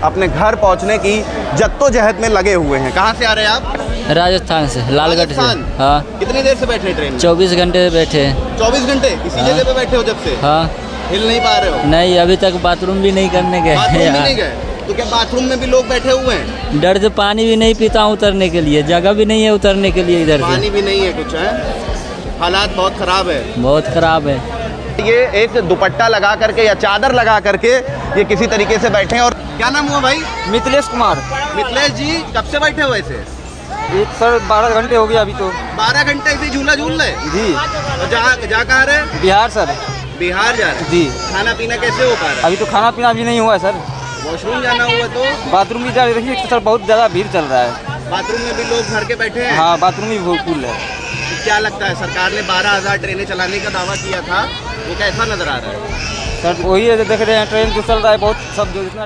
अपने घर पहुंचने की जद्दोजहद में लगे हुए हैं। कहाँ से आ रहे हैं आप? राजस्थान से, लालगढ़ से। राजस्थान? हाँ, कितनी देर से बैठे हैं ट्रेन में? 24 घंटे बैठे हैं। 24 घंटे इसी हाँ। जगह पे बैठे हो जब से? हाँ, हिल नहीं पा रहे हो? नहीं अभी तक बाथरूम भी नहीं करने गए बाथरूम भी यार। नहीं गए? तो क्या बाथरूम में भी लोग बैठे हुए हैं? डर से पानी भी नहीं पीता हूँ उतरने के लिए, जगह भी नहीं है उतरने के लिए इधर पानी से। भी नहीं है कुछ है? हालात बहुत खराब है। बहुत खराब है। ये एक दुपट्टा लगा करके या चादर लगा करके ये किसी तरीके से बैठे हैं। और क्या नाम हुआ भाई? मिथिलेश कुमार। मिथिलेश जी कब से बैठे हुए ऐसे? सर 12 घंटे हो गया अभी तो। 12 घंटे ऐसे झूला झूल रहे? जी। और जा कहाँ रहे? बिहार सर। बिहार जा रहे? जी। खाना पीना कैसे हो पा रहा है? अभी तो खाना पीना भी नहीं हुआ है सर। वॉशरूम जाना हुआ तो? बाथरूम भी जा रही है सर, बहुत ज़्यादा भीड़ चल रहा है। बाथरूम में भी लोग भर के बैठे हैं? हाँ, बाथरूम भी बहुत फुल है। तो क्या लगता है सरकार ने 12,000 ट्रेनें चलाने का दावा किया था, वो कैसा नजर आ रहा है? सर वही है, देख रहे हैं ट्रेन जो चल रहा है बहुत सब जो इतना